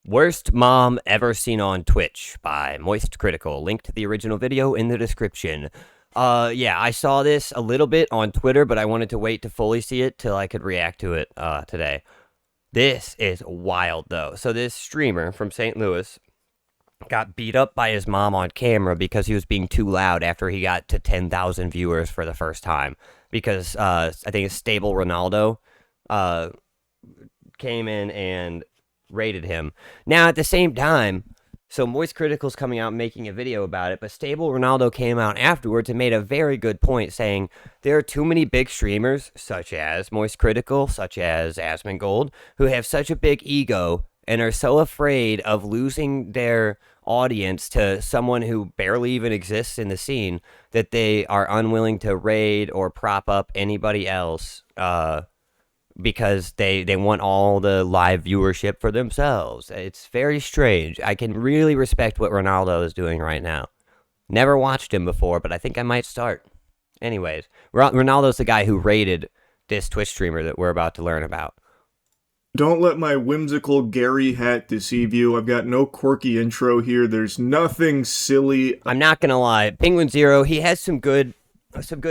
Worst mom ever seen on Twitch by Moist Critical. Link to the original video in the description. Yeah, I saw this a little bit on Twitter, but I wanted to wait to fully see it till I could react to it today. This is wild, though. So this streamer from St. Louis got beat up by his mom on camera because he was being too loud after he got to 10,000 viewers for the first time. Because I think it's Stable Ronaldo came in and rated him. Now, at the same time, so Moist Critical's coming out making a video about it, but Stable Ronaldo came out afterwards and made a very good point, saying there are too many big streamers, such as Moist Critical, such as Asmongold, who have such a big ego and are so afraid of losing their audience to someone who barely even exists in the scene that they are unwilling to raid or prop up anybody else because they want all the live viewership for themselves. It's very strange. I can really respect what Ronaldo is doing right now. Never watched him before, but I think I might start. Anyways, Ronaldo's the guy who raided this Twitch streamer that we're about to learn about. Don't let my whimsical Gary hat deceive you. I've got no quirky intro here. There's nothing silly. I'm not gonna lie. Penguin Zero, he has some good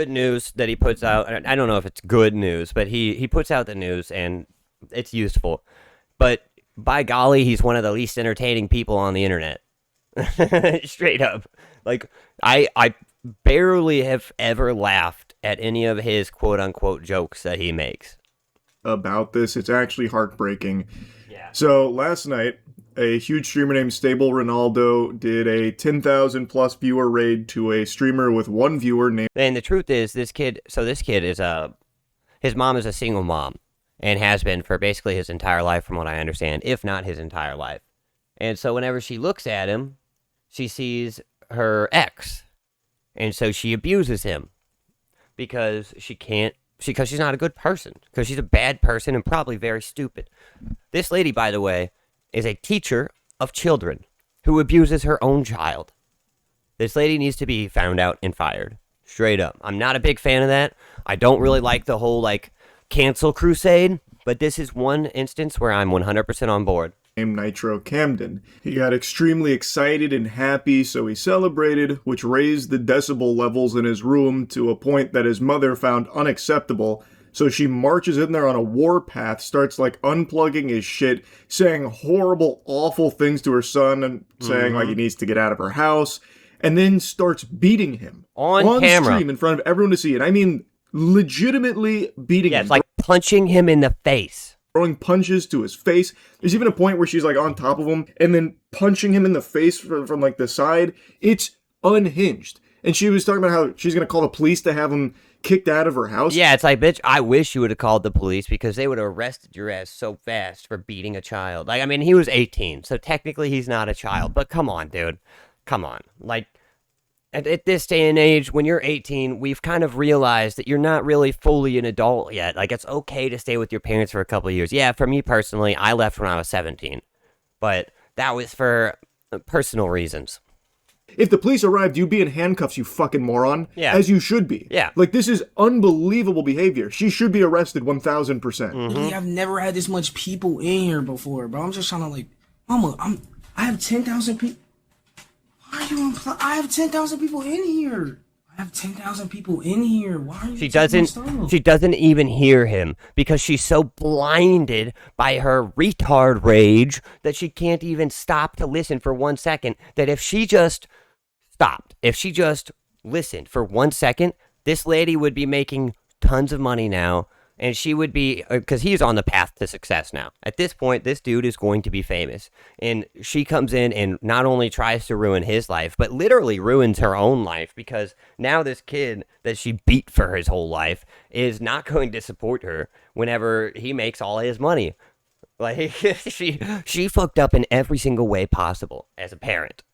news that he puts out. I don't know if it's good news, but he puts out the news and it's useful. But by golly, he's one of the least entertaining people on the internet. Straight up. Like, I barely have ever laughed at any of his quote-unquote jokes that he makes. About this, it's actually heartbreaking. Yeah. So last night, a huge streamer named Stable Ronaldo did a 10,000 plus viewer raid to a streamer with one viewer named. And the truth is, this kid is his mom is a single mom and has been for basically his entire life, from what I understand, if not his entire life. And so whenever she looks at him, she sees her ex, and so she abuses him because because she's not a good person, because she's a bad person and probably very stupid. This lady, by the way, is a teacher of children who abuses her own child. This lady needs to be found out and fired. Straight up. I'm not a big fan of that. I don't really like the whole, cancel crusade, but this is one instance where I'm 100% on board. Named Nitro Camden. He got extremely excited and happy, so he celebrated, which raised the decibel levels in his room to a point that his mother found unacceptable. So she marches in there on a warpath, starts unplugging his shit, saying horrible, awful things to her son and saying he needs to get out of her house, and then starts beating him on camera, stream in front of everyone to see it. I mean, legitimately beating him. It's like punching him in the face. Throwing punches to his face. There's even a point where she's on top of him and then punching him in the face from the side. It's unhinged. And she was talking about how she's going to call the police to have him kicked out of her house. Yeah, it's like, bitch, I wish you would have called the police because they would have arrested your ass so fast for beating a child. He was 18, so technically he's not a child. But come on, dude. Come on. At this day and age, when you're 18, we've kind of realized that you're not really fully an adult yet. It's okay to stay with your parents for a couple of years. Yeah, for me personally, I left when I was 17. But that was for personal reasons. If the police arrived, you'd be in handcuffs, you fucking moron. Yeah. As you should be. Yeah. This is unbelievable behavior. She should be arrested 1,000%. Mm-hmm. I've never had this much people in here before, bro. I'm just trying to Mama, I have 10,000 people. Why are you I have 10,000 people in here. I have 10,000 people in here. Why are you? She doesn't even hear him because she's so blinded by her retard rage that she can't even stop to listen for 1 second. That if she just listened for 1 second, this lady would be making tons of money now. And she would be, because he's on the path to success now. At this point, this dude is going to be famous. And she comes in and not only tries to ruin his life, but literally ruins her own life. Because now this kid that she beat for his whole life is not going to support her whenever he makes all his money. She fucked up in every single way possible as a parent.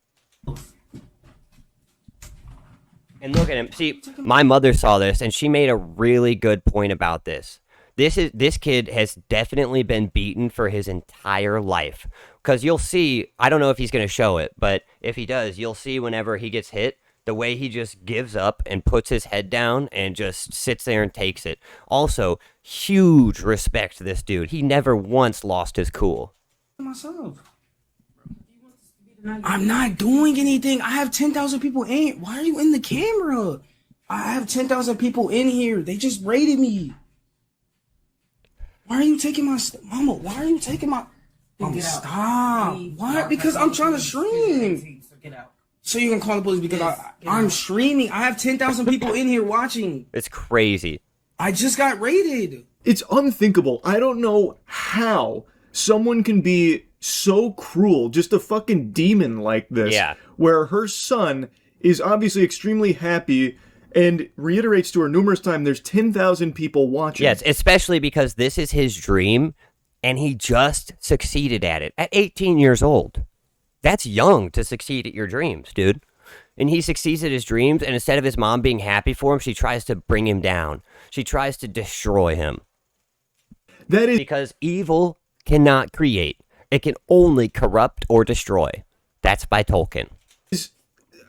And look at him. See, my mother saw this, and she made a really good point about this. This kid has definitely been beaten for his entire life. Because you'll see, I don't know if he's going to show it, but if he does, you'll see whenever he gets hit, the way he just gives up and puts his head down and just sits there and takes it. Also, huge respect to this dude. He never once lost his cool. Myself. I'm not doing anything. I have 10,000 people in. Why are you in the camera? I have 10,000 people in here. They just raided me. Why are you taking my Mama, why are you taking my Mama, stop. Why? Because I'm trying to stream. So you can call the police because I'm streaming. I have 10,000 people in here watching. It's crazy. I just got raided. It's unthinkable. I don't know how someone can be so cruel, just a fucking demon like this. Yeah. Where her son is obviously extremely happy and reiterates to her numerous times there's 10,000 people watching. Yes, especially because this is his dream, and he just succeeded at it at 18 years old. That's young to succeed at your dreams, dude. And he succeeds at his dreams, and instead of his mom being happy for him, she tries to bring him down. She tries to destroy him. That is Because evil cannot create. It can only corrupt or destroy. That's by Tolkien.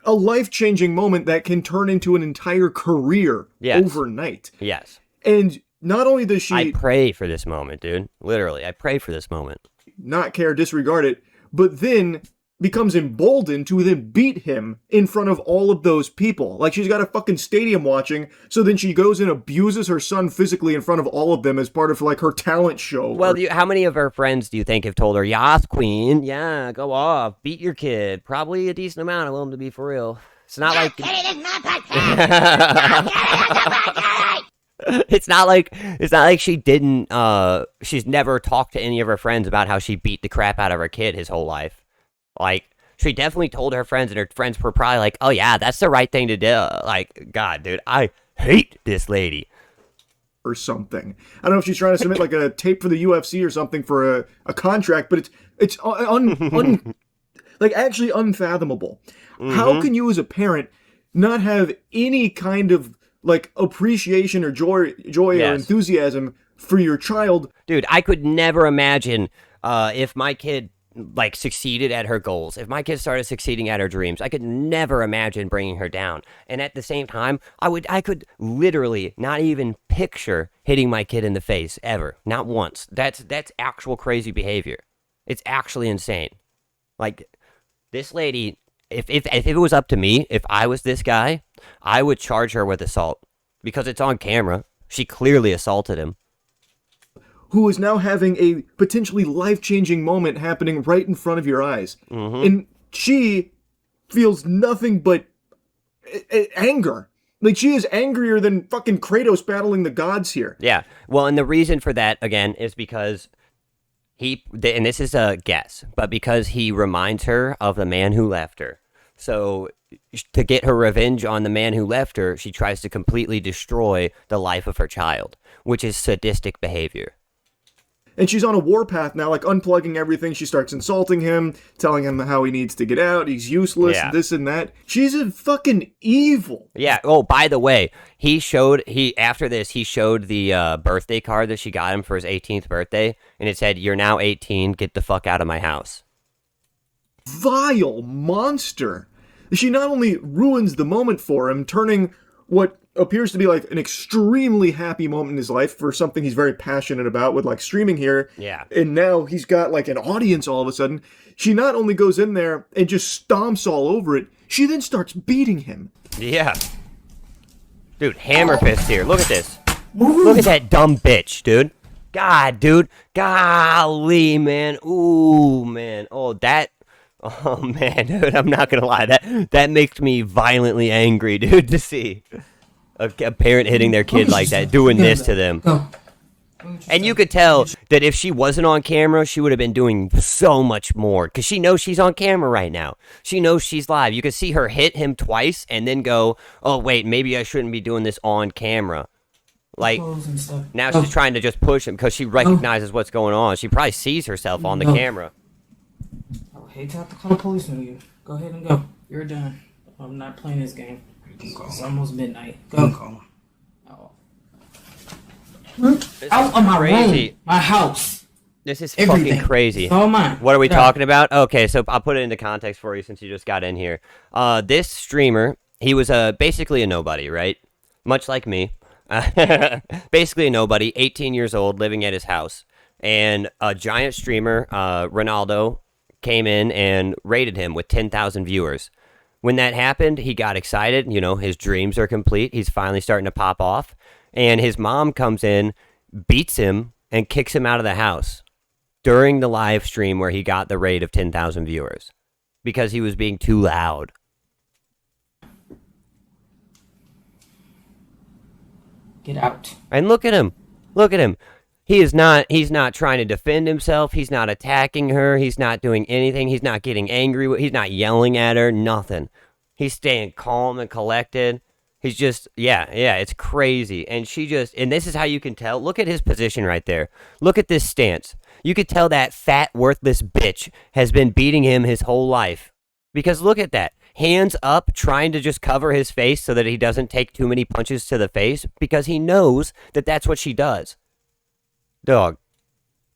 a life-changing moment that can turn into an entire career overnight. Yes. And not only does she I pray for this moment, dude. Literally, I pray for this moment. not care, disregard it, but then becomes emboldened to then beat him in front of all of those people. Like, she's got a fucking stadium watching, so then she goes and abuses her son physically in front of all of them as part of, like, her talent show. Well, how many of her friends do you think have told her, "Yas, queen, yeah, go off, beat your kid"? Probably a decent amount of them, to be for real. It's not like... It's not like she didn't, she's never talked to any of her friends about how she beat the crap out of her kid his whole life. Like, she definitely told her friends, and her friends were probably like, "Oh yeah, that's the right thing to do." Like, God, dude, I hate this lady. Or something. I don't know if she's trying to submit like a tape for the UFC or something for a contract, but it's like actually unfathomable. How can you as a parent not have any kind of like appreciation or joy or enthusiasm for your child? Dude, I could never imagine if my kid like succeeded at her goals. If my kid started succeeding at her dreams, I could never imagine bringing her down. And at the same time, I could literally not even picture hitting my kid in the face ever. Not once. That's actual crazy behavior. It's actually insane. Like, this lady, if it was up to me, if I was this guy, I would charge her with assault because it's on camera. She clearly assaulted him. Who is now having a potentially life-changing moment happening right in front of your eyes. And she feels nothing but anger. Like, she is angrier than fucking Kratos battling the gods here. Yeah. Well, and the reason for that, again, is because and this is a guess, but because he reminds her of the man who left her. So to get her revenge on the man who left her, she tries to completely destroy the life of her child, which is sadistic behavior. And she's on a warpath now, like unplugging everything. She starts insulting him, telling him how he needs to get out. He's useless, this and that. She's a fucking evil. Yeah. Oh, by the way, after this, he showed the birthday card that she got him for his 18th birthday, and it said, "You're now 18. Get the fuck out of my house." Vile monster. She not only ruins the moment for him, turning what appears to be like an extremely happy moment in his life for something he's very passionate about with like streaming here. Yeah. And now he's got like an audience all of a sudden. She not only goes in there and just stomps all over it, she then starts beating him. Yeah. Dude, hammer fist here. Look at this. Look at that dumb bitch, dude. God, dude. Golly, man. Ooh, man. Oh, man, dude, I'm not gonna lie. That makes me violently angry, dude, to see a parent hitting their kid like that, doing this to them. And you could tell that if she wasn't on camera, she would have been doing so much more, because she knows she's on camera right now. She knows she's live. You could see her hit him twice and then go, "Oh, wait, maybe I shouldn't be doing this on camera." Like, now she's trying to just push him because she recognizes what's going on. She probably sees herself on the camera. I would hate to have to call the police on you. Go ahead and go. You're done. I'm not playing this game. It's almost midnight. Go. Call him. Out of my room. My house. This is Everything. fucking crazy. So am I. What are we talking about? Okay, so I'll put it into context for you since you just got in here. This streamer, he was basically a nobody, right? Much like me. Basically a nobody, 18 years old, living at his house. And a giant streamer, Ronaldo, came in and rated him with 10,000 viewers. When that happened, he got excited. You know, his dreams are complete. He's finally starting to pop off. And his mom comes in, beats him, and kicks him out of the house during the live stream where he got the rate of 10,000 viewers because he was being too loud. Get out. And look at him. Look at him. He's not trying to defend himself. He's not attacking her. He's not doing anything. He's not getting angry. He's not yelling at her. Nothing. He's staying calm and collected. He's just, yeah, it's crazy. And and this is how you can tell. Look at his position right there. Look at this stance. You could tell that fat, worthless bitch has been beating him his whole life. Because look at that. Hands up, trying to just cover his face so that he doesn't take too many punches to the face because he knows that that's what she does. Dog.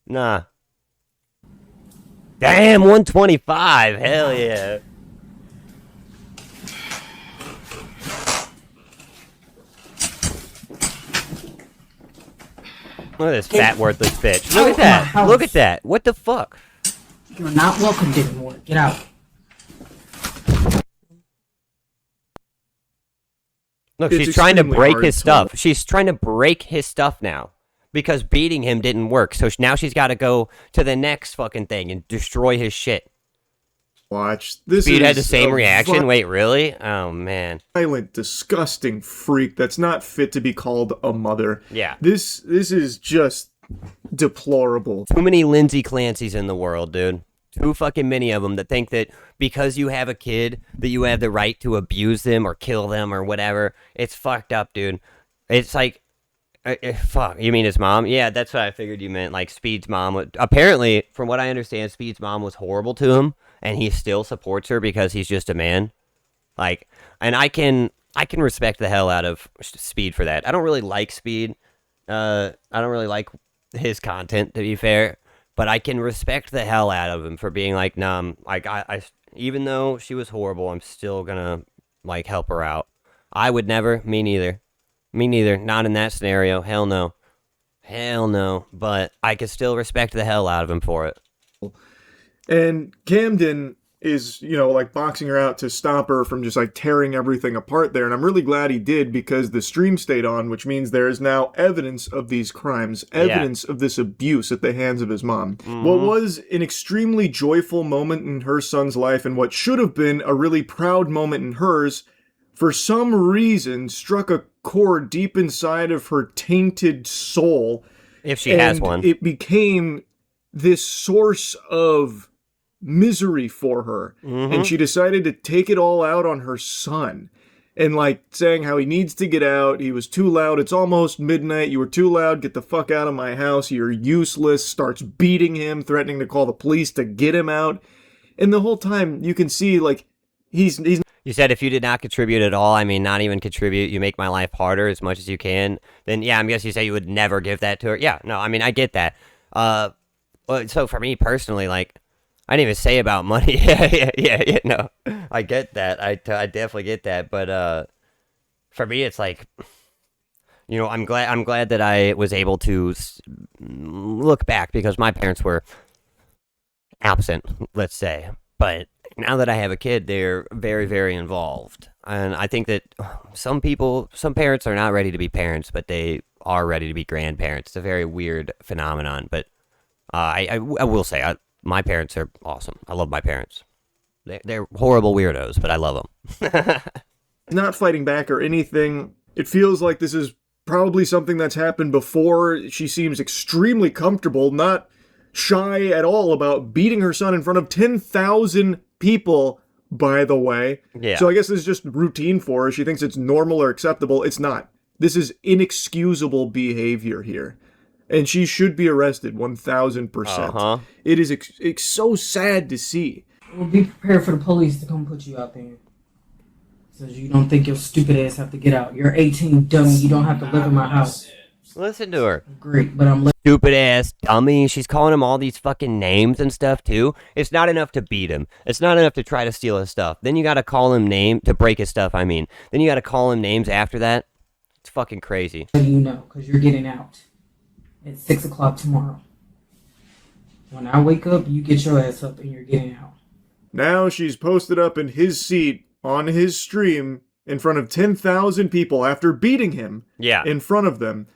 Nah. Damn, 125. Hell yeah. Look at this fat, worthless bitch. Look at that. Look at that. What the fuck? You're not welcomed anymore. Get out. Look, It's she's trying to extremely break hard his to- stuff. She's trying to break his stuff now because beating him didn't work. So now she's got to go to the next fucking thing and destroy his shit. Watch. This Speed is had the same a reaction. Wait, really? Oh, man. violent, disgusting freak that's not fit to be called a mother. Yeah. This is just deplorable. Too many Lindsay Clancy's in the world, dude. Too fucking many of them that think that because you have a kid that you have the right to abuse them or kill them or whatever. It's fucked up, dude. It's like, fuck. You mean his mom? Yeah, that's what I figured you meant. Like Speed's mom. Apparently, from what I understand, Speed's mom was horrible to him, and he still supports her because he's just a man. Like, and I can respect the hell out of Speed for that. I don't really like Speed. I don't really like his content, to be fair. But I can respect the hell out of him for being like, nah, like I even though she was horrible, I'm still gonna like help her out. I would never. Me neither. Me neither. Not in that scenario. Hell no. Hell no. But I can still respect the hell out of him for it. And Camden is, like boxing her out to stop her from just like tearing everything apart there. And I'm really glad he did because the stream stayed on, which means there is now evidence of these crimes, evidence of this abuse at the hands of his mom. What was an extremely joyful moment in her son's life and what should have been a really proud moment in hers, for some reason struck a chord deep inside of her tainted soul. If she has one. It became this source of misery for her, and she decided to take it all out on her son, and like saying how he needs to get out. He was too loud. It's almost midnight. You were too loud. Get the fuck out of my house. You're useless. Starts beating him, threatening to call the police to get him out. And the whole time you can see like he's You said if you did not contribute at all, I mean, not even contribute, you make my life harder as much as you can, then yeah, I guess you say you would never give that to her. Yeah, no, I mean, I get that. So for me personally, like, I didn't even say about money. yeah, no, I get that. I definitely get that. But for me, it's like, I'm glad that I was able to look back because my parents were absent, let's say. But now that I have a kid, they're very, very involved. And I think that some parents are not ready to be parents, but they are ready to be grandparents. It's a very weird phenomenon. But I will say, my parents are awesome. I love my parents. They're horrible weirdos, but I love them. not fighting back or anything. It feels like this is probably something that's happened before. She seems extremely comfortable, not shy at all about beating her son in front of 10,000 people, by the way. Yeah. So I guess this is just routine for her. She thinks it's normal or acceptable. It's not. This is inexcusable behavior here. And she should be arrested 1,000%. It is it's so sad to see. Well, be prepared for the police to come put you out there. So you don't think your stupid ass have to get out. You're 18, dummy. You don't have to live in my house. Listen to her. Great, but I'm Stupid ass dummy. She's calling him all these fucking names and stuff too. It's not enough to beat him. It's not enough to try to steal his stuff. Then you gotta call him to break his stuff, I mean. Then you gotta call him names after that. It's fucking crazy. letting you know because you're getting out at 6 o'clock tomorrow. When I wake up, you get your ass up and you're getting out. Now she's posted up in his seat on his stream in front of 10,000 people after beating him Yeah. in front of them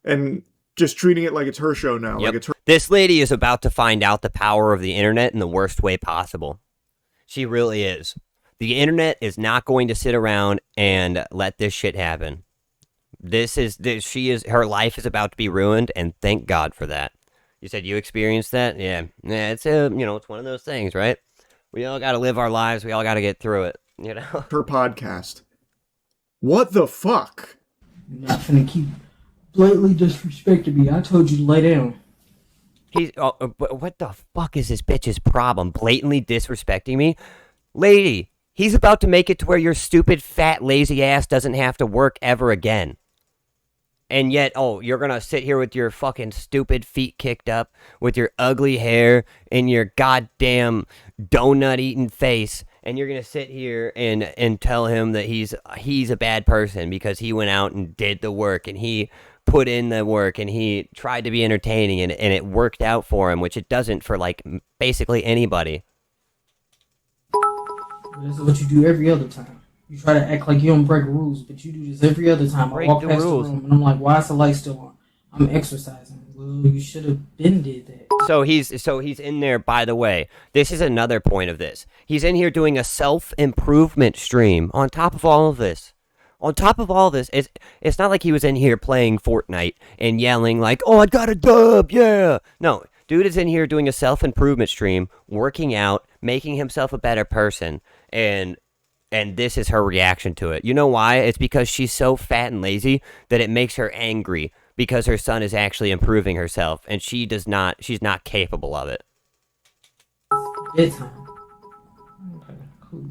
and just treating it like it's her show now. Yep. Like it's her. This lady is about to find out the power of the internet in the worst way possible. She really is. The internet is not going to sit around and let this shit happen. Her life is about to be ruined, and thank God for that. You said you experienced that? Yeah, it's it's one of those things, right? We all got to live our lives. We all got to get through it, Her podcast. What the fuck? You're not finna keep blatantly disrespecting me. I told you to lay down. But what the fuck is this bitch's problem? Blatantly disrespecting me? Lady, he's about to make it to where your stupid, fat, lazy ass doesn't have to work ever again. And yet, you're gonna sit here with your fucking stupid feet kicked up, with your ugly hair and your goddamn donut-eating face, and you're gonna sit here and tell him that he's a bad person because he went out and did the work, and he put in the work, and he tried to be entertaining, and it worked out for him, which it doesn't for, like, basically anybody. This is what you do every other time. You try to act like you don't break rules, but you do this every other time. I walk past the room and I'm like, why is the light still on? I'm exercising. Well, you should have been did that. So he's in there, by the way. This is another point of this. He's in here doing a self-improvement stream on top of all of this. On top of all this, it's not like he was in here playing Fortnite and yelling like, "Oh, I got a dub, yeah!" No, dude is in here doing a self-improvement stream, working out, making himself a better person, and this is her reaction to it. You know why? It's because she's so fat and lazy that it makes her angry because her son is actually improving herself, and she's not capable of it. Bedtime. Okay, cool.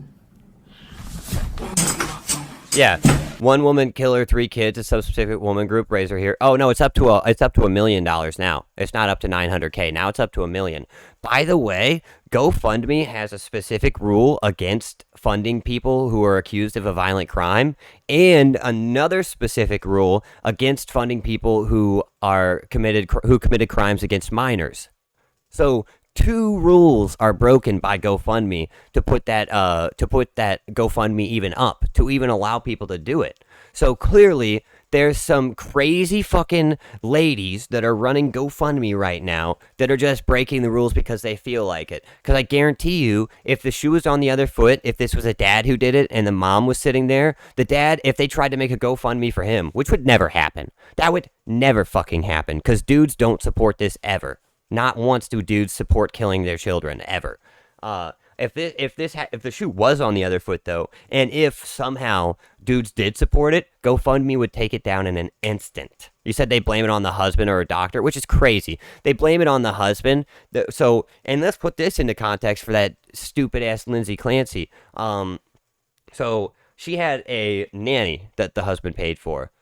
Yeah. One woman killer, 3 kids, a specific woman group, Razor here. Oh no, it's up to $1 million now. It's not up to 900K. Now it's up to $1 million. By the way, GoFundMe has a specific rule against funding people who are accused of a violent crime, and another specific rule against funding people who committed crimes against minors. So 2 rules are broken by GoFundMe to put that GoFundMe even up, to even allow people to do it. So clearly, there's some crazy fucking ladies that are running GoFundMe right now that are just breaking the rules because they feel like it. Because I guarantee you, if the shoe was on the other foot, if this was a dad who did it and the mom was sitting there, the dad, if they tried to make a GoFundMe for him, which would never happen, that would never fucking happen, because dudes don't support this ever. Not once do dudes support killing their children, ever. If the shoe was on the other foot, though, and if somehow dudes did support it, GoFundMe would take it down in an instant. You said they blame it on the husband or a doctor, which is crazy. They blame it on the husband. And let's put this into context for that stupid-ass Lindsay Clancy. So she had a nanny that the husband paid for.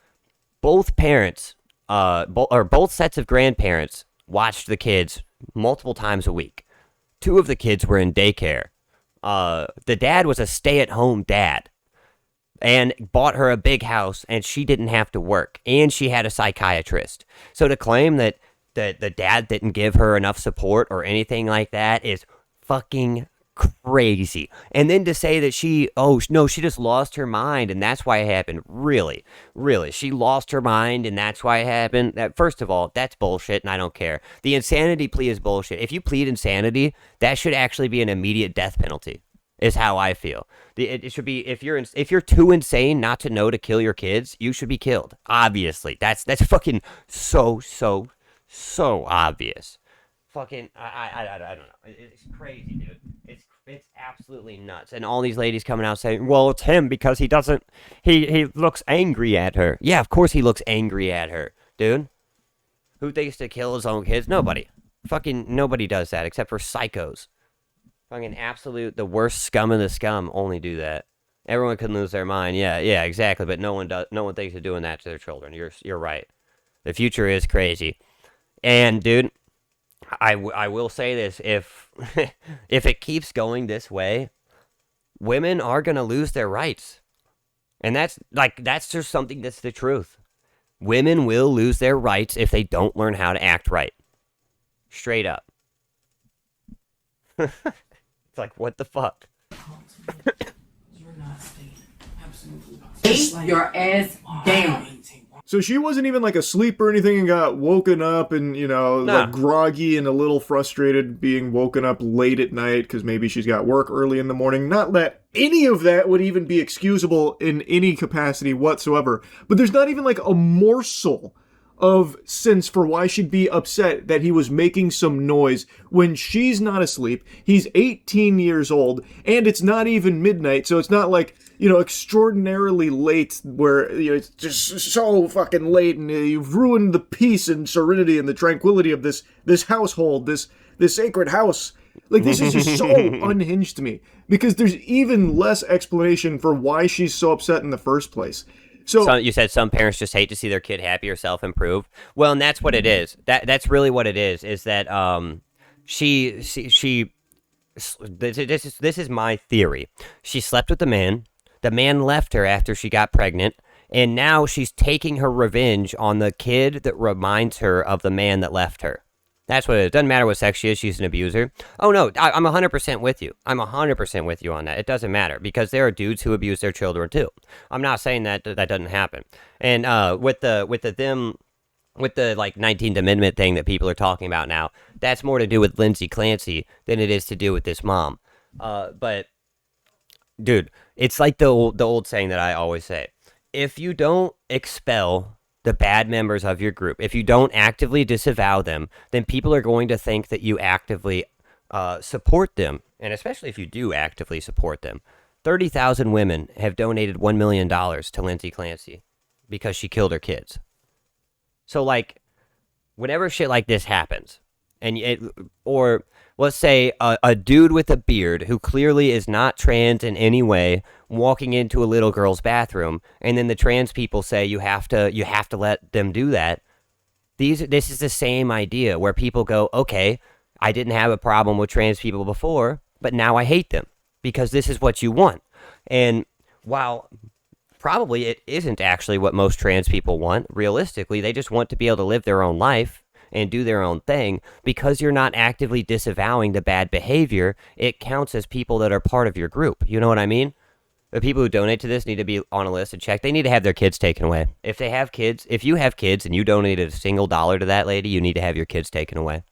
Both parents, both sets of grandparents watched the kids multiple times a week. 2 of the kids were in daycare. The dad was a stay-at-home dad and bought her a big house, and she didn't have to work, and she had a psychiatrist. So to claim that the dad didn't give her enough support or anything like that is fucking crazy. And then to say that she just lost her mind and that's why it happened. Really, she lost her mind and that's why it happened. First of all, that's bullshit, and I don't care. The insanity plea is bullshit. If you plead insanity, that should actually be an immediate death penalty, is how I feel. It should be, if you're too insane not to know to kill your kids, you should be killed. Obviously, that's fucking so obvious. Fucking, I don't know. It's crazy, dude. It's absolutely nuts. And all these ladies coming out saying, well, it's him because he looks angry at her. Yeah, of course he looks angry at her, dude. Who thinks to kill his own kids? Nobody. Fucking nobody does that except for psychos. Fucking the worst scum of the scum only do that. Everyone can lose their mind. Yeah, exactly. But no one does. No one thinks of doing that to their children. You're right. The future is crazy. And, dude, I will say this, if it keeps going this way, women are going to lose their rights. And that's just something that's the truth. Women will lose their rights if they don't learn how to act right. Straight up. It's like, what the fuck? You're not staying. Absolutely not. Keep your ass down. So she wasn't even like asleep or anything and got woken up and, Nah. like groggy and a little frustrated being woken up late at night because maybe she's got work early in the morning. Not that any of that would even be excusable in any capacity whatsoever. But there's not even like a morsel of sense for why she'd be upset that he was making some noise when she's not asleep. He's 18 years old and it's not even midnight, so it's not like, extraordinarily late where it's just so fucking late and you've ruined the peace and serenity and the tranquility of this household, this sacred house. Like, this is just so unhinged to me because there's even less explanation for why she's so upset in the first place. So You said some parents just hate to see their kid happy or self-improve. Well, and that's what it is. That's really what it is that this is my theory. She slept with the man. The man left her after she got pregnant, and now she's taking her revenge on the kid that reminds her of the man that left her. That's what it is. Doesn't matter what sex she is, she's an abuser. Oh, no, I'm 100% with you. I'm 100% with you on that. It doesn't matter, because there are dudes who abuse their children, too. I'm not saying that doesn't happen. And with the like 19th Amendment thing that people are talking about now, that's more to do with Lindsay Clancy than it is to do with this mom. But dude, it's like the old saying that I always say: if you don't expel the bad members of your group, if you don't actively disavow them, then people are going to think that you actively support them, and especially if you do actively support them. 30,000 women have donated $1 million to Lindsay Clancy because she killed her kids. So, like, whenever shit like this happens, or let's say a dude with a beard who clearly is not trans in any way walking into a little girl's bathroom, and then the trans people say you have to let them do that. This is the same idea where people go, okay, I didn't have a problem with trans people before, but now I hate them because this is what you want. And while probably it isn't actually what most trans people want, realistically, they just want to be able to live their own life and do their own thing. Because you're not actively disavowing the bad behavior, it counts as people that are part of your group. You know what I mean? The people who donate to this need to be on a list and checked. They need to have their kids taken away. If you have kids and you donated a single dollar to that lady, you need to have your kids taken away.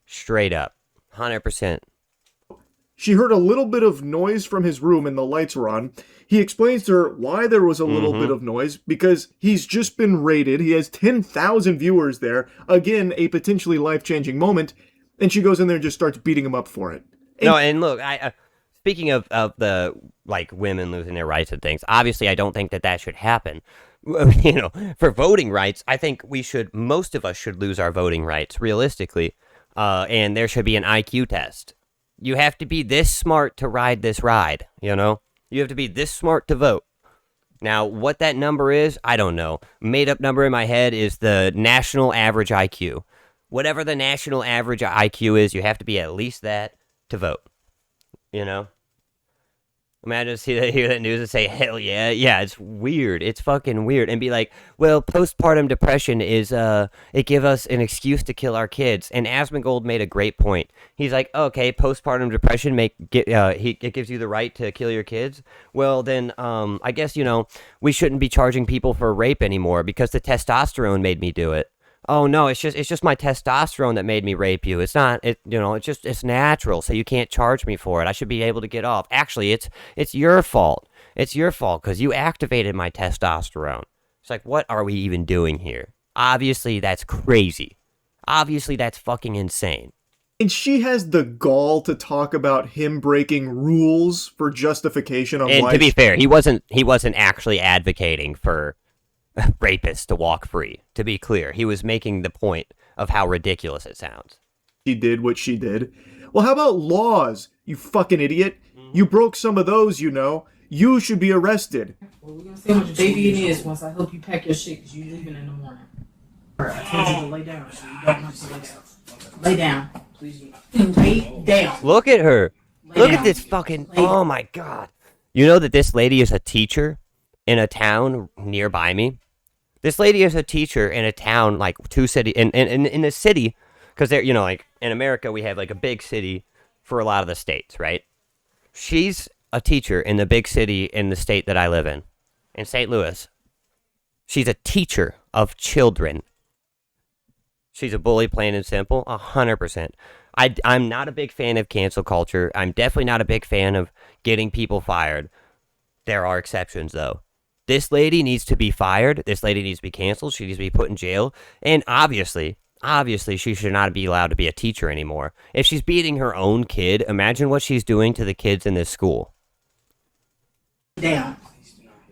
Straight up. 100%. she heard a little bit of noise from his room and the lights were on. He explains to her why there was a little bit of noise, because he's just been raided. He has 10,000 viewers there. Again, a potentially life-changing moment. And she goes in there and just starts beating him up for it. And look, speaking of the, like, women losing their rights and things, obviously I don't think that should happen. You know, for voting rights, I think most of us should lose our voting rights, realistically. And there should be an IQ test. You have to be this smart to ride this ride, you know? You have to be this smart to vote. Now, what that number is, I don't know. Made up number in my head is the national average IQ. Whatever the national average IQ is, you have to be at least that to vote. You know? Imagine hear that news and say, hell yeah. Yeah, it's weird. It's fucking weird. And be like, well, postpartum depression is, it give us an excuse to kill our kids. And Asmongold made a great point. He's like, okay, postpartum depression, it gives you the right to kill your kids. Well, then, I guess, you know, we shouldn't be charging people for rape anymore because the testosterone made me do it. Oh no, it's just my testosterone that made me rape you. It's not, it's natural, so you can't charge me for it. I should be able to get off. Actually, it's your fault. It's your fault because you activated my testosterone. It's like, what are we even doing here? Obviously, that's crazy. Obviously, that's fucking insane. And she has the gall to talk about him breaking rules for justification of life. And to be fair, he wasn't actually advocating for rapists to walk free. To be clear, he was making the point of how ridiculous it sounds. She did what she did. Well, how about laws, you fucking idiot? You broke some of those, you know. You should be arrested. Well, we're gonna see how much baby it is once I help you pack your shit, because you're leaving in the morning. I told you to lay down, so you don't have to lay down. Lay down. Please lay down. Look at her. Look down. at this fucking... Oh my god. You know that this lady is a teacher in a town nearby me? This lady is a teacher in a town, like, in a city, because they're, you know, like, in America, we have, like, a big city for a lot of the states, right? She's a teacher in the big city in the state that I live in St. Louis. She's a teacher of children. She's a bully, plain and simple, 100%. I'm not a big fan of cancel culture. I'm definitely not a big fan of getting people fired. There are exceptions, though. This lady needs to be fired. This lady needs to be canceled. She needs to be put in jail. And obviously, she should not be allowed to be a teacher anymore. If she's beating her own kid, imagine what she's doing to the kids in this school. Down.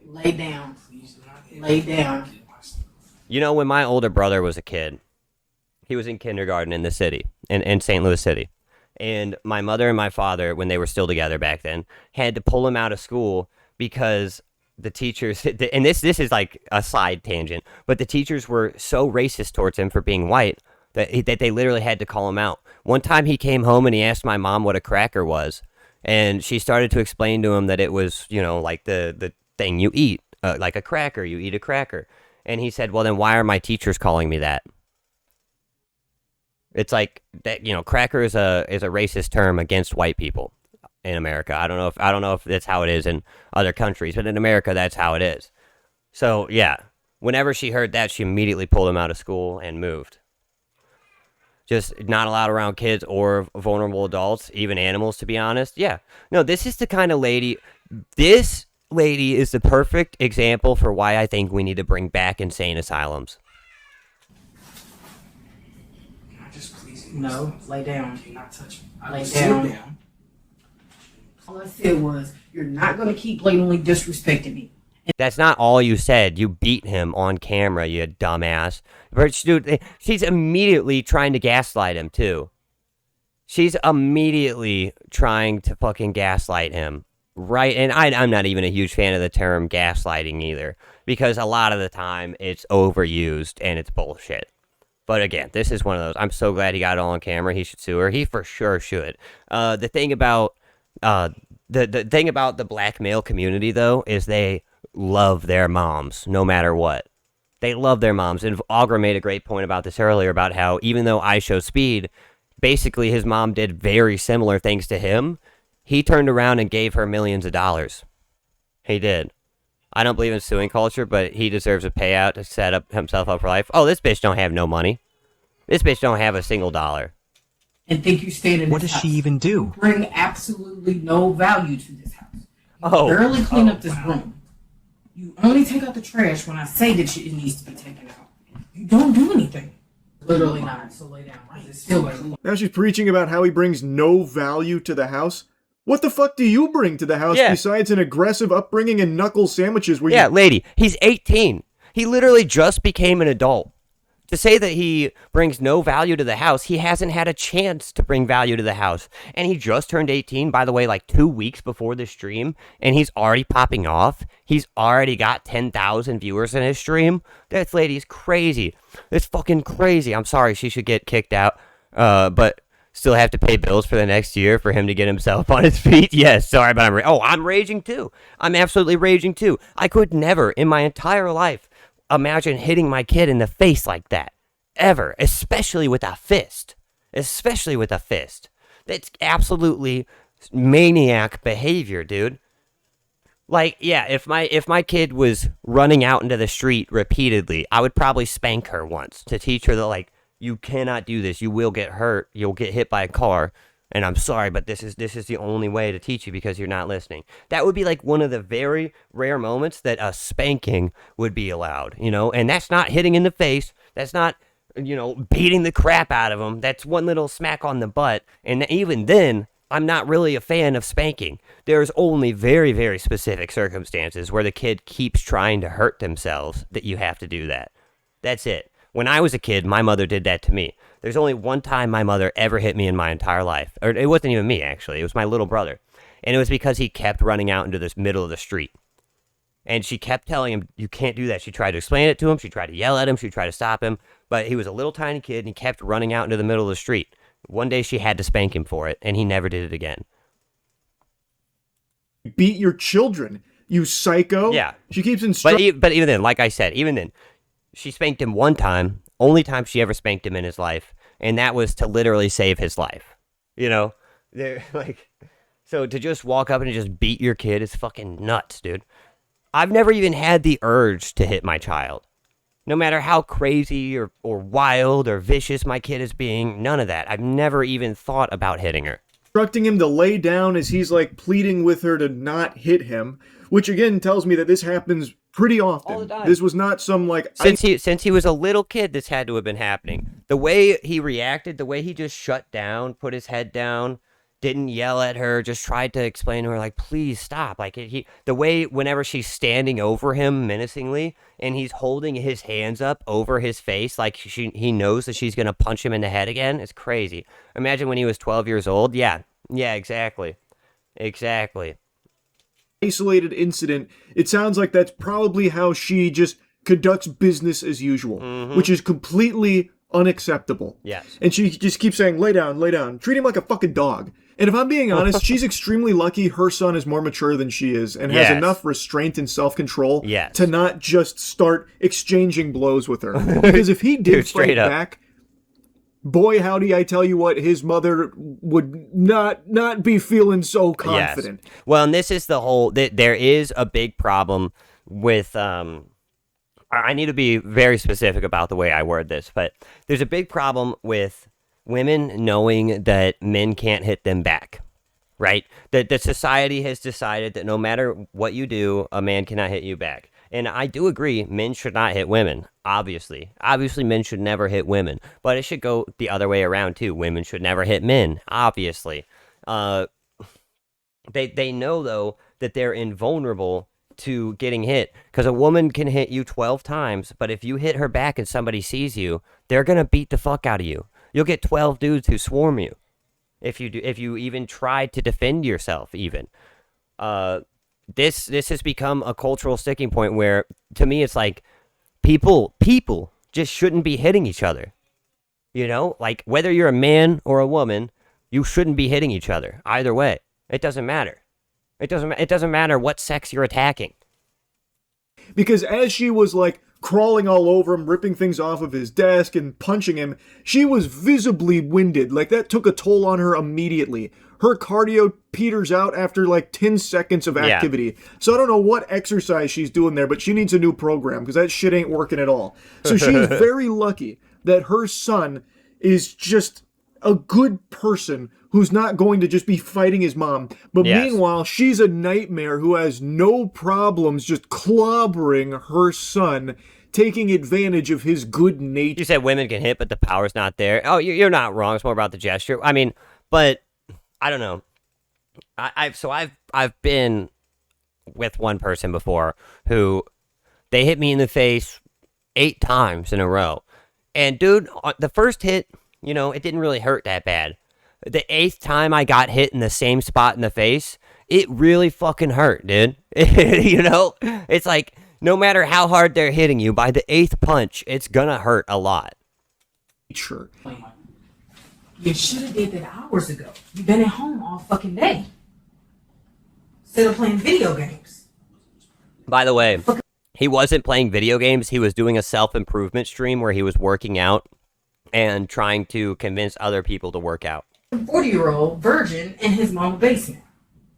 Lay down. Lay down. You know, when my older brother was a kid, he was in kindergarten in the city, in St. Louis City. And my mother and my father, when they were still together back then, had to pull him out of school because the teachers, and this is like a side tangent, but the teachers were so racist towards him for being white that they literally had to call him out. One time he came home and he asked my mom what a cracker was, and she started to explain to him that it was, you know, like the thing you eat, like a cracker, you eat a cracker. And he said, well, then why are my teachers calling me that? It's like that, you know, cracker is a racist term against white people in America. I don't know if that's how it is in other countries, but in America, that's how it is. So yeah, whenever she heard that, she immediately pulled him out of school and moved. Just not allowed around kids or vulnerable adults, even animals, to be honest. Yeah, no, this is the kind of lady. This lady is the perfect example for why I think we need to bring back insane asylums. No, lay down. Do not touch me. Lay Sit down. down. All I said was, you're not going to keep blatantly disrespecting me. That's not all you said. You beat him on camera, you dumbass. But dude, she's immediately trying to gaslight him, too. She's immediately trying to fucking gaslight him. Right, and I'm not even a huge fan of the term gaslighting either, because a lot of the time it's overused and it's bullshit. But again, this is one of those. I'm so glad he got it all on camera. He should sue her. He for sure should. The thing about the thing about the black male community, though, is they love their moms no matter what. They love their moms. And Augur made a great point about this earlier about how even though I Show Speed, basically his mom did very similar things to him, he turned around and gave her millions of dollars. He did. I don't believe in suing culture, but he deserves a payout to set up himself up for life. Oh, this bitch don't have no money. This bitch don't have a single dollar. And think you stayed in What this does house. she even do? You bring absolutely no value to this house. You Oh. barely clean up this room. You only take out the trash when I say that it needs to be taken out. You don't do anything. Literally not. So lay down. It's still like, Now she's preaching about how he brings no value to the house. What the fuck do you bring to the house besides an aggressive upbringing and knuckle sandwiches where Yeah, you... lady, he's 18. He literally just became an adult. To say that he brings no value to the house, he hasn't had a chance to bring value to the house. And he just turned 18, by the way, like 2 weeks before the stream, and he's already popping off. He's already got 10,000 viewers in his stream. That lady's crazy. It's fucking crazy. I'm sorry, she should get kicked out, but still have to pay bills for the next year for him to get himself on his feet. Yes, sorry, but I'm raging too. I'm absolutely raging too. I could never in my entire life imagine hitting my kid in the face like that. Ever. Especially with a fist. Especially with a fist. That's absolutely maniac behavior, dude. Like, yeah, if my kid was running out into the street repeatedly, I would probably spank her once to teach her that, like, you cannot do this. You will get hurt. You'll get hit by a car. And I'm sorry, but this is the only way to teach you because you're not listening. That would be like one of the very rare moments that a spanking would be allowed, you know? And that's not hitting in the face. That's not, you know, beating the crap out of them. That's one little smack on the butt. And even then, I'm not really a fan of spanking. There's only very, very specific circumstances where the kid keeps trying to hurt themselves that you have to do that. That's it. When I was a kid, my mother did that to me. There's only one time my mother ever hit me in my entire life. Or it wasn't even me, actually. It was my little brother. And it was because he kept running out into this middle of the street. And she kept telling him, you can't do that. She tried to explain it to him. She tried to yell at him. She tried to stop him. But he was a little tiny kid, and he kept running out into the middle of the street. One day she had to spank him for it, and he never did it again. Beat your children, you psycho. Yeah. She keeps instructing... But even then, like I said, even then, she spanked him one time, only time she ever spanked him in his life, and that was to literally save his life. You know, They're like, so to just walk up and just beat your kid is fucking nuts, dude. I've never even had the urge to hit my child. No matter how crazy or wild or vicious my kid is being, none of that. I've never even thought about hitting her. Instructing him to lay down as he's like pleading with her to not hit him, which again tells me that this happens pretty often. All the time. This was not some like Since he was a little kid, this had to have been happening. The way he reacted, the way he just shut down, put his head down, didn't yell at her, just tried to explain to her, like, please stop. Like, the way whenever she's standing over him menacingly and he's holding his hands up over his face, like he knows that she's going to punch him in the head again, it's crazy. Imagine when he was 12 years old. Yeah, exactly. isolated incident. It sounds like that's probably how she just conducts business as usual, which is completely unacceptable. Yes. And she just keeps saying, lay down, treat him like a fucking dog. And if I'm being honest, she's extremely lucky her son is more mature than she is and has Yes. enough restraint and self-control Yes. to not just start exchanging blows with her. Because if he did Dude, fight straight up. back, boy howdy, I tell you what, his mother would not be feeling so confident. Yes. Well, and this is the whole. There is a big problem with. I need to be very specific about the way I word this, but there's a big problem with women knowing that men can't hit them back. Right? That society has decided that no matter what you do, a man cannot hit you back. And I do agree, men should not hit women, obviously. Obviously, men should never hit women. But it should go the other way around, too. Women should never hit men, obviously. They know, though, that they're invulnerable to getting hit. Because a woman can hit you 12 times, but if you hit her back and somebody sees you, they're going to beat the fuck out of you. You'll get 12 dudes who swarm you. If you even try to defend yourself, even. This has become a cultural sticking point where, to me, it's like people just shouldn't be hitting each other. You know, like whether you're a man or a woman, you shouldn't be hitting each other. Either way, it doesn't matter. It doesn't matter what sex you're attacking. Because as she was like crawling all over him, ripping things off of his desk and punching him, she was visibly winded. Like that took a toll on her immediately. Her cardio peters out after like 10 seconds of activity. Yeah. So I don't know what exercise she's doing there, but she needs a new program because that shit ain't working at all. So she's very lucky that her son is just a good person who's not going to just be fighting his mom. But meanwhile, she's a nightmare who has no problems just clobbering her son, taking advantage of his good nature. You said women can hit, but the power's not there. Oh, you're not wrong. It's more about the gesture. I mean, but I don't know. I've been with one person before who they hit me in the face 8 times in a row. And dude, the first hit, you know, it didn't really hurt that bad. The 8th time I got hit in the same spot in the face, it really fucking hurt, dude. You know, it's like no matter how hard they're hitting you, by the 8th punch, it's gonna hurt a lot. Sure. You should have did that hours ago. You've been at home all fucking day. Instead of playing video games. By the way, he wasn't playing video games. He was doing a self-improvement stream where he was working out and trying to convince other people to work out. 40-year-old virgin in his mom's basement.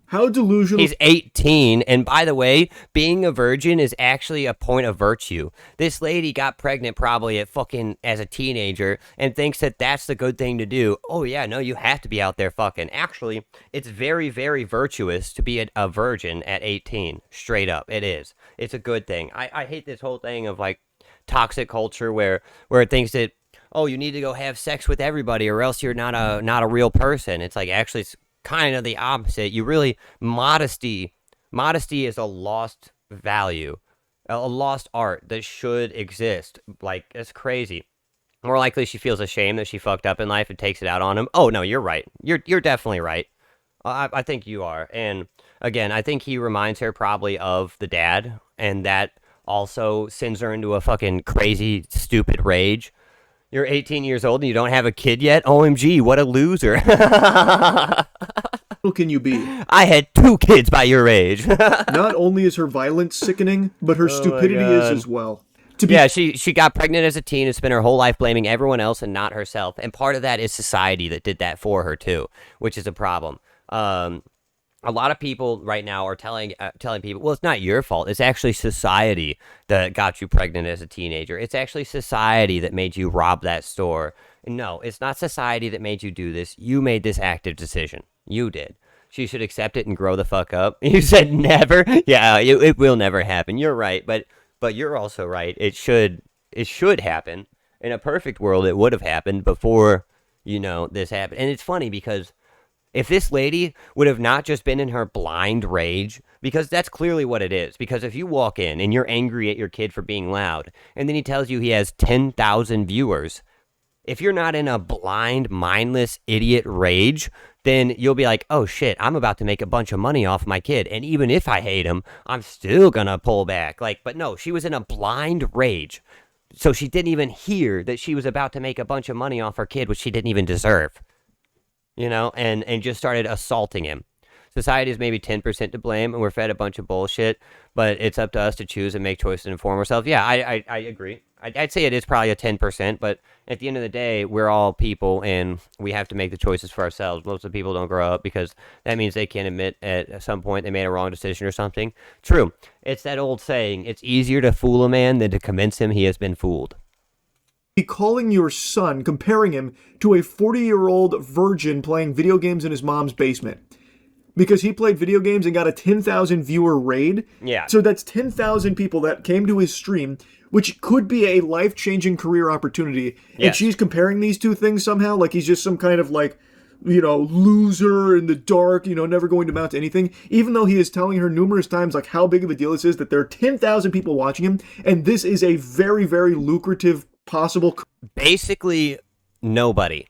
How delusional. He's 18, and by the way, being a virgin is actually a point of virtue. This lady got pregnant probably as a teenager and thinks that that's the good thing to do. Oh yeah, no, you have to be out there fucking. Actually, it's very, very virtuous to be a virgin at 18. Straight up, it is. It's a good thing. I hate this whole thing of like toxic culture where it thinks that, oh, you need to go have sex with everybody or else you're not a real person. It's like actually it's kind of the opposite. You really modesty is a lost value, a lost art that should exist. Like it's crazy. More likely she feels ashamed that she fucked up in life and takes it out on him. Oh no, you're right. You're definitely right. I think you are. And again, I think he reminds her probably of the dad, and that also sends her into a fucking crazy, stupid rage. You're 18 years old and you don't have a kid yet? OMG, what a loser. How can you be? I had 2 kids by your age. Not only is her violence sickening, but her stupidity is as well. Yeah, she got pregnant as a teen and spent her whole life blaming everyone else and not herself. And part of that is society that did that for her too, which is a problem. A lot of people right now are telling people, well, it's not your fault. It's actually society that got you pregnant as a teenager. It's actually society that made you rob that store. No, it's not society that made you do this. You made this active decision. You did. She should accept it and grow the fuck up. You said never. Yeah, it will never happen. You're right, but you're also right. It should happen. In a perfect world, it would have happened before, this happened. And it's funny because if this lady would have not just been in her blind rage, because that's clearly what it is. Because if you walk in and you're angry at your kid for being loud, and then he tells you he has 10,000 viewers, if you're not in a blind, mindless, idiot rage, then you'll be like, oh shit, I'm about to make a bunch of money off my kid. And even if I hate him, I'm still gonna pull back. But no, she was in a blind rage. So she didn't even hear that she was about to make a bunch of money off her kid, which she didn't even deserve. And just started assaulting him. Society is maybe 10% to blame, and we're fed a bunch of bullshit, but it's up to us to choose and make choices and inform ourselves. Yeah, I agree. I'd say it is probably a 10%, but at the end of the day, we're all people, and we have to make the choices for ourselves. Most of the people don't grow up because that means they can't admit at some point they made a wrong decision or something. True. It's that old saying, it's easier to fool a man than to convince him he has been fooled. Calling your son, comparing him to a 40-year-old virgin playing video games in his mom's basement. Because he played video games and got a 10,000 viewer raid. Yeah. So that's 10,000 people that came to his stream, which could be a life-changing career opportunity. Yes. And she's comparing these two things somehow, like he's just some kind of loser in the dark, never going to amount to anything. Even though he is telling her numerous times, how big of a deal this is, that there are 10,000 people watching him, and this is a very, very lucrative possible. Basically, nobody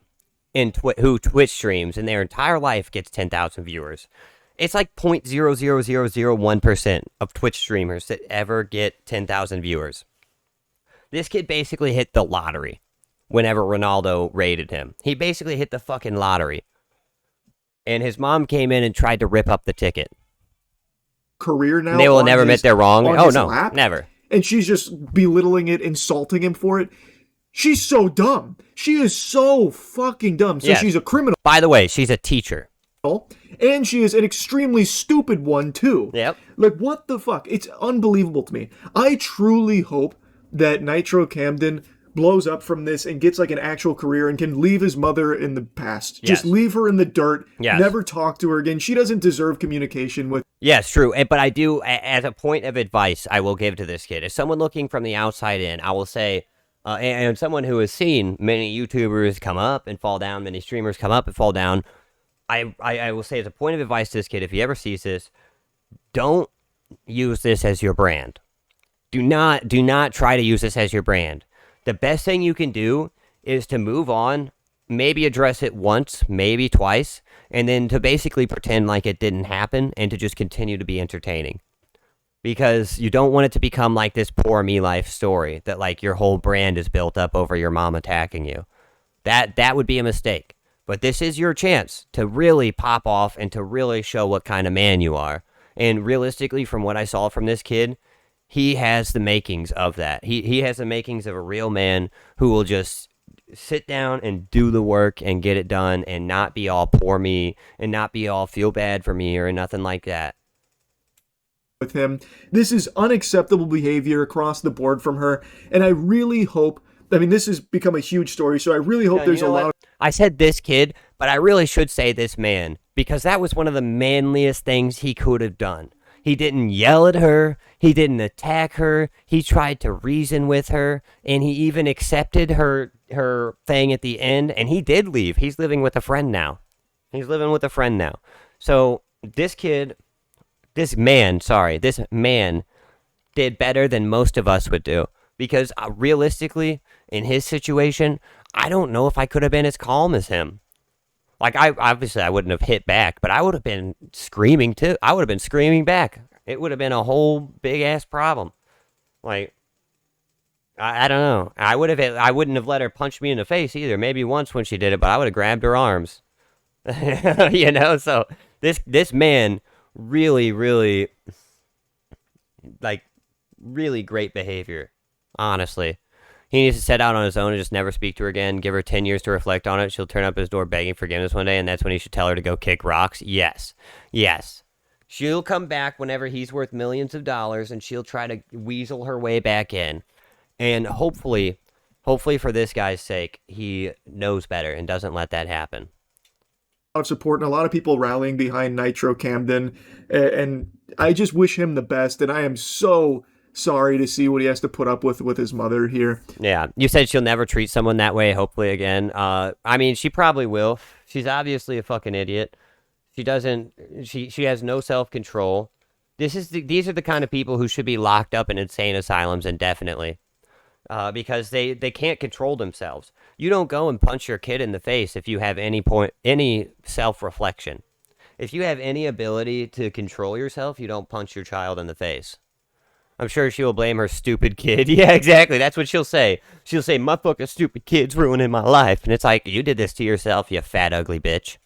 who Twitch streams in their entire life gets 10,000 viewers. It's like 0.00001% of Twitch streamers that ever get 10,000 viewers. This kid basically hit the lottery whenever Ronaldo raided him. He basically hit the fucking lottery. And his mom came in and tried to rip up the ticket. Career now. And they will never admit they're wrong. Oh, no, lap, never. And she's just belittling it, insulting him for it. She's so dumb. She is so fucking dumb. So yes. She's a criminal. By the way, she's a teacher. And she is an extremely stupid one, too. Yep. What the fuck? It's unbelievable to me. I truly hope that Nitro Camden blows up from this and gets an actual career and can leave his mother in the past. Yes. Just leave her in the dirt. Yes. Never talk to her again. She doesn't deserve communication with. Yes, true. But I do, as a point of advice, I will give to this kid. As someone looking from the outside in, I will say, and someone who has seen many YouTubers come up and fall down, many streamers come up and fall down, I will say as a point of advice to this kid, if he ever sees this, don't use this as your brand. Do not try to use this as your brand. The best thing you can do is to move on, maybe address it once, maybe twice, and then to basically pretend like it didn't happen and to just continue to be entertaining. Because you don't want it to become like this poor me life story that your whole brand is built up over your mom attacking you. That would be a mistake. But this is your chance to really pop off and to really show what kind of man you are. And realistically, from what I saw from this kid, he has the makings of that. He has the makings of a real man who will just sit down and do the work and get it done and not be all poor me and not be all feel bad for me or nothing like that. With him. This is unacceptable behavior across the board from her. And I really hope, this has become a huge story, so I really hope there's a lot. I said this kid, but I really should say this man, because that was one of the manliest things he could have done. He didn't yell at her. He didn't attack her. He tried to reason with her, and he even accepted her thing at the end, and he did leave. He's living with a friend now. So this man did better than most of us would do. Because realistically, in his situation, I don't know if I could have been as calm as him. I wouldn't have hit back, but I would have been screaming too. I would have been screaming back. It would have been a whole big ass problem. I don't know. I wouldn't have let her punch me in the face either. Maybe once when she did it, but I would have grabbed her arms. So this man really, really, really great behavior Honestly. He needs to set out on his own and just never speak to her again. Give her 10 years to reflect on it. She'll turn up his door begging forgiveness one day, and that's when he should tell her to go kick rocks. Yes. Yes. She'll come back whenever he's worth millions of dollars, and she'll try to weasel her way back in. And hopefully for this guy's sake, he knows better and doesn't let that happen. Of support and a lot of people rallying behind Nitro Camden, and I just wish him the best. And I am so sorry to see what he has to put up with his mother here. Yeah, you said she'll never treat someone that way, hopefully again. I mean, she probably will. She's obviously a fucking idiot. She has no self-control. These are the kind of people who should be locked up in insane asylums indefinitely. Because they can't control themselves. You don't go and punch your kid in the face if you have any self-reflection. If you have any ability to control yourself, you don't punch your child in the face. I'm sure she will blame her stupid kid. Yeah, exactly. That's what she'll say. She'll say, my fucking stupid kid's ruining my life. And it's like, you did this to yourself, you fat, ugly bitch.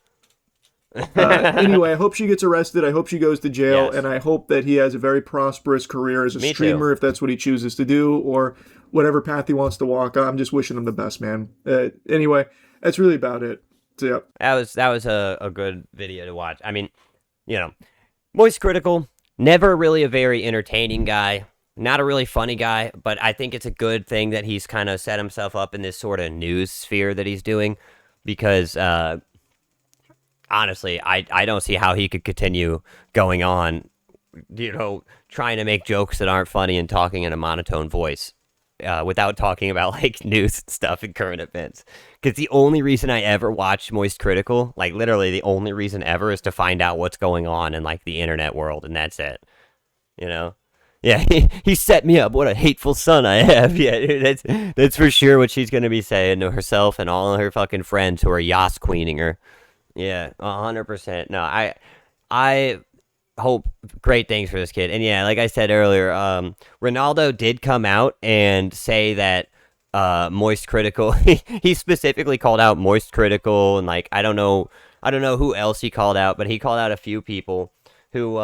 Anyway, I hope she gets arrested. I hope she goes to jail. Yes. And I hope that he has a very prosperous career as a Me streamer, too. if that's what he chooses to do, or whatever path he wants to walk. I'm just wishing him the best, man. Anyway, that's really about it. So, yeah. That was a good video to watch. I mean, Moist Critical, never really a very entertaining guy. Not a really funny guy, but I think it's a good thing that he's kind of set himself up in this sort of news sphere that he's doing, because honestly, I don't see how he could continue going on, trying to make jokes that aren't funny and talking in a monotone voice without talking about like news and stuff and current events. Because the only reason I ever watched Moist Critical, like literally the only reason ever, is to find out what's going on in like the internet world, and that's it. Yeah, he set me up. What a hateful son I have. Yeah, that's for sure what she's gonna be saying to herself and all of her fucking friends who are Yas queening her. Yeah, 100%. No, I hope great things for this kid. And yeah, like I said earlier, Ronaldo did come out and say that Moist Critical. He specifically called out Moist Critical, and like I don't know who else he called out, but he called out a few people who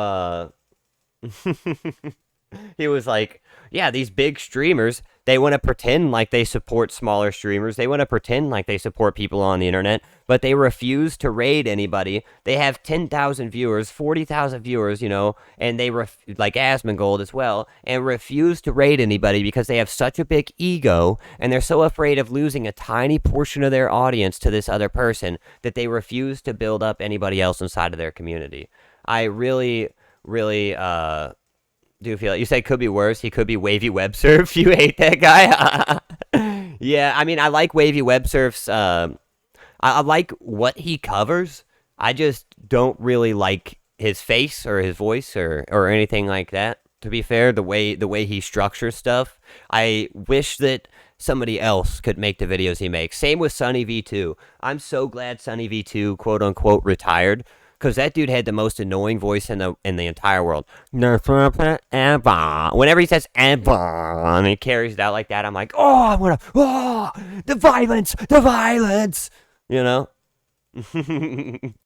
he was like, yeah, these big streamers, they want to pretend like they support smaller streamers. They want to pretend like they support people on the internet, but they refuse to raid anybody. They have 10,000 viewers, 40,000 viewers, and they, like Asmongold as well, and refuse to raid anybody because they have such a big ego, and they're so afraid of losing a tiny portion of their audience to this other person that they refuse to build up anybody else inside of their community. I really, really, do feel like you said could be worse. He could be Wavy Web Surf. You hate that guy? Yeah, I mean, I like Wavy Web Surf's. I like what he covers. I just don't really like his face or his voice or anything like that. To be fair, the way he structures stuff, I wish that somebody else could make the videos he makes. Same with Sunny V2. I'm so glad Sunny V2 quote unquote retired. Because that dude had the most annoying voice in the entire world. Whenever he says ever, and he carries it out like that, I'm like, the violence,